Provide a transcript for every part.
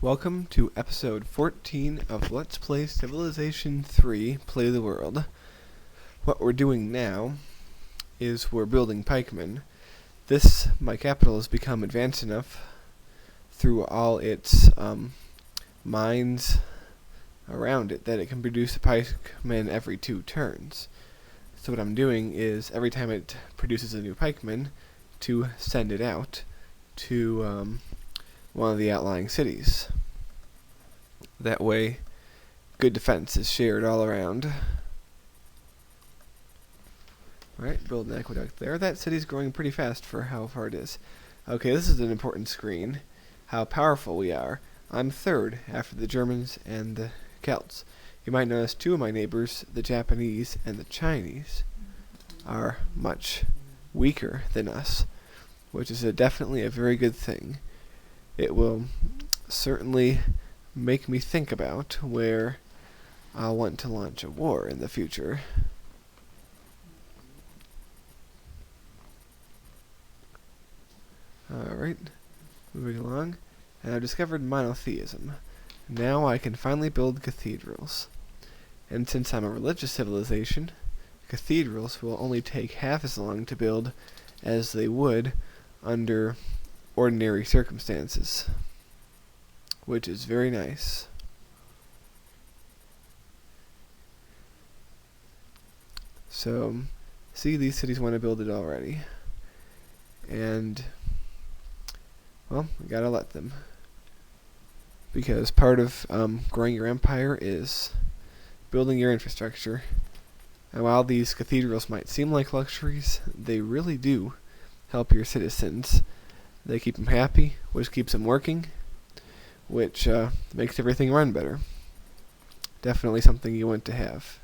Welcome to episode 14 of Let's Play Civilization 3 Play the World. What we're doing now is we're building pikemen. My capital has become advanced enough through all its mines around it that it can produce a pikeman every 2 turns. So what I'm doing is every time it produces a new pikeman to send it out to one of the outlying cities. That way, good defense is shared all around. Alright, build an aqueduct there. That city's growing pretty fast for how far it is. Okay, this is an important screen. How powerful we are. I'm third after the Germans and the Celts. You might notice 2 of my neighbors, the Japanese and the Chinese, are much weaker than us, which is definitely a very good thing. It will certainly make me think about where I'll want to launch a war in the future. Alright, moving along. And I've discovered monotheism. Now I can finally build cathedrals. And since I'm a religious civilization, cathedrals will only take half as long to build as they would under ordinary circumstances, which is very nice. So, see, these cities want to build it already, and well, we gotta let them, because part of growing your empire is building your infrastructure. And while these cathedrals might seem like luxuries, they really do help your citizens. They keep them happy, which keeps them working, which makes everything run better. Definitely something you want to have.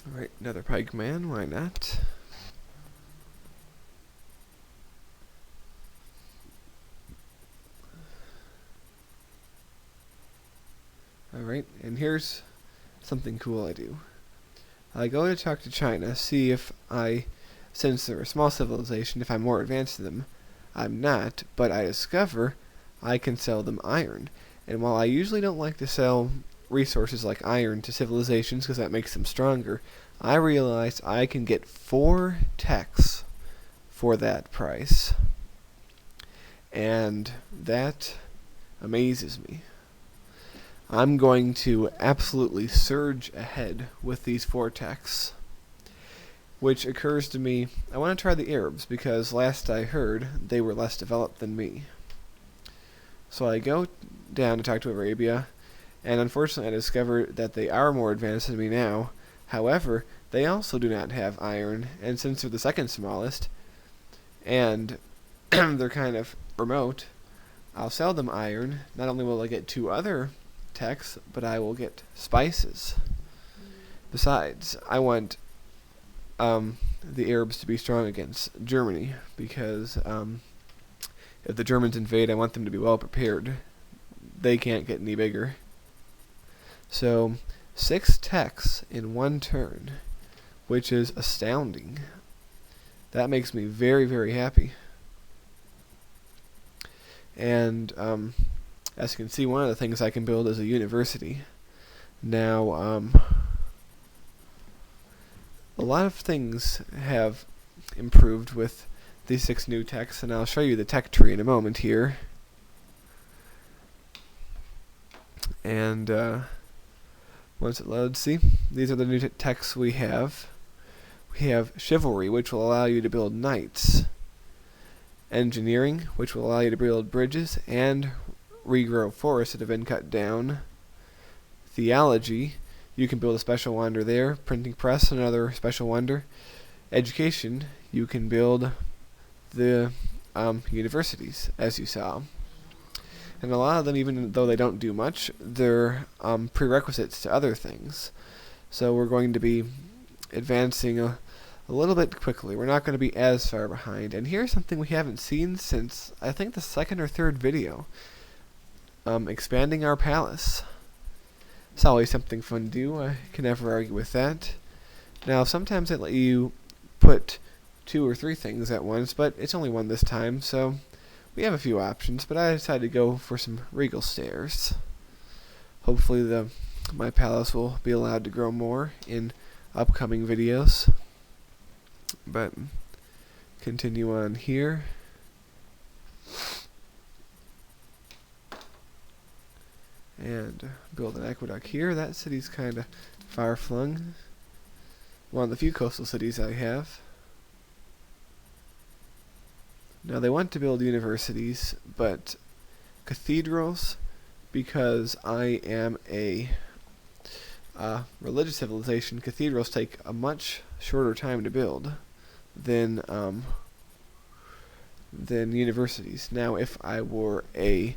Alright, another pikeman, why not? Alright, and here's something cool I do. I go to talk to China, see if since they're a small civilization, if I'm more advanced than them. I'm not, but I discover I can sell them iron. And while I usually don't like to sell resources like iron to civilizations because that makes them stronger, I realize I can get 4 techs for that price. And that amazes me. I'm going to absolutely surge ahead with these 4 techs. Which occurs to me, I want to try the Arabs, because last I heard, they were less developed than me. So I go down to talk to Arabia, and unfortunately I discover that they are more advanced than me now. However, they also do not have iron, and since they're the second smallest, and they're kind of remote, I'll sell them iron. Not only will I get 2 other techs, but I will get spices. Besides, I want the Arabs to be strong against Germany, because if the Germans invade, I want them to be well prepared. They can't get any bigger. So 6 techs in 1 turn, which is astounding. That makes me very, very happy. And as you can see, one of the things I can build is a university. Now, a lot of things have improved with these 6 new techs, and I'll show you the tech tree in a moment here. And once it loads, see, these are the new techs we have. We have chivalry, which will allow you to build knights. Engineering, which will allow you to build bridges and regrow forests that have been cut down. Theology, you can build a special wonder there. Printing press, another special wonder. Education, you can build the universities, as you saw. And a lot of them, even though they don't do much, they're prerequisites to other things. So we're going to be advancing a little bit quickly. We're not going to be as far behind. And here's something we haven't seen since, I think, the 2nd or 3rd video. Expanding our palace. It's always something fun to do. I can never argue with that. Now, sometimes they let you put 2 or 3 things at once, but it's only 1 this time, so we have a few options, but I decided to go for some regal stairs. Hopefully my palace will be allowed to grow more in upcoming videos. But continue on here. And build an aqueduct here. That city's kind of far-flung. One of the few coastal cities I have. Now they want to build universities, but cathedrals, because I am a religious civilization, cathedrals take a much shorter time to build than universities. Now, if I were a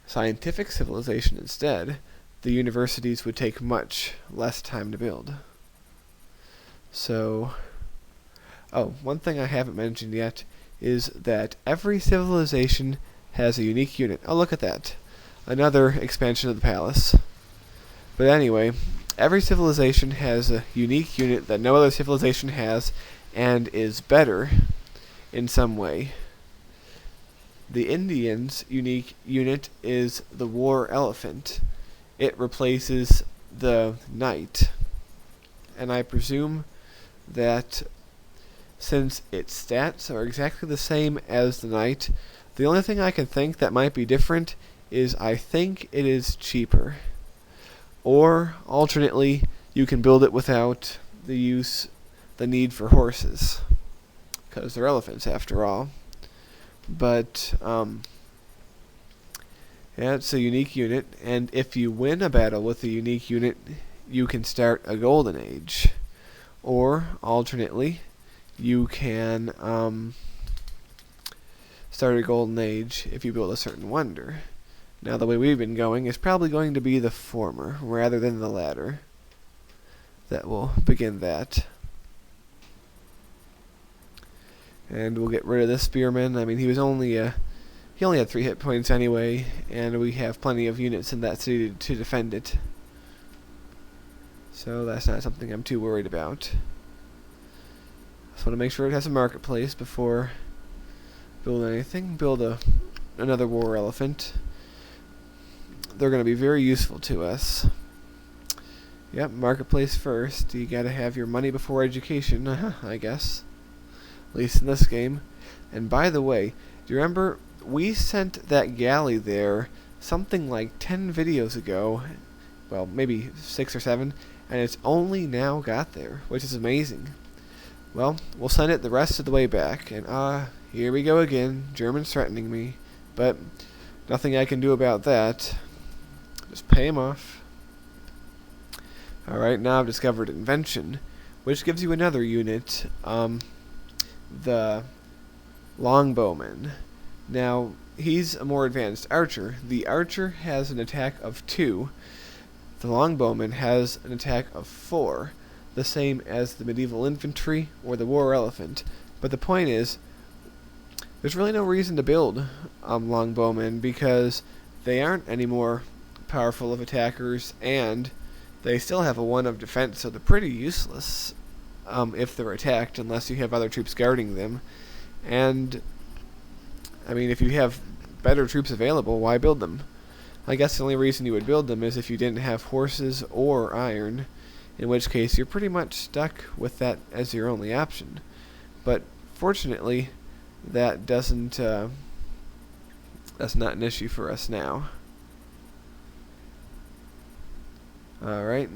scientific civilization instead, the universities would take much less time to build. So, one thing I haven't mentioned yet is that every civilization has a unique unit. Oh, look at that. Another expansion of the palace. But anyway, every civilization has a unique unit that no other civilization has and is better in some way. The Indians' unique unit is the war elephant. It replaces the knight. And I presume that since its stats are exactly the same as the knight, the only thing I can think that might be different is I think it is cheaper. Or, alternately, you can build it without the need for horses, because they're elephants after all. But, yeah, it's a unique unit, and if you win a battle with a unique unit, you can start a golden age. Or, alternately, you can start a golden age if you build a certain wonder. Now, the way we've been going is probably going to be the former, rather than the latter. That will begin that. And we'll get rid of this spearman. I mean, he only had 3 hit points anyway, and we have plenty of units in that city to defend it. So that's not something I'm too worried about. Just want to make sure it has a marketplace before building anything. Build another war elephant. They're going to be very useful to us. Yep, marketplace first. You gotta have your money before education, I guess. At least in this game. And by the way, do you remember we sent that galley there something like 10 videos ago? Well, maybe 6 or 7, and it's only now got there, which is amazing. Well, we'll send it the rest of the way back, and here we go again, Germans threatening me, but nothing I can do about that. Just pay him off. Alright, now I've discovered invention, which gives you another unit, the longbowman. Now, he's a more advanced archer. The archer has an attack of 2. The longbowman has an attack of 4, the same as the medieval infantry or the war elephant. But the point is, there's really no reason to build longbowmen because they aren't any more powerful of attackers, and they still have a 1 of defense, so they're pretty useless if they're attacked, unless you have other troops guarding them. And, I mean, if you have better troops available, why build them? I guess the only reason you would build them is if you didn't have horses or iron, in which case you're pretty much stuck with that as your only option. But fortunately, that doesn't, that's not an issue for us now. Alright.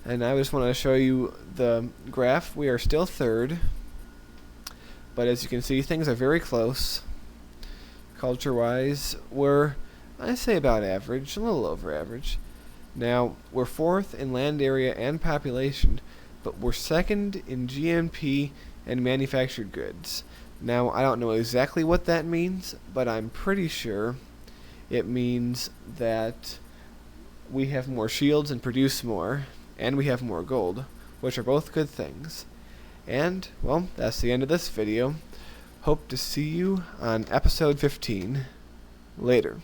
And I just want to show you the graph. We are still 3rd. But as you can see, things are very close. Culture-wise, we're, I say about average, a little over average. Now, we're 4th in land area and population, but we're 2nd in GNP and manufactured goods. Now, I don't know exactly what that means, but I'm pretty sure it means that we have more shields and produce more, and we have more gold, which are both good things. And, well, that's the end of this video. Hope to see you on episode 15. Later.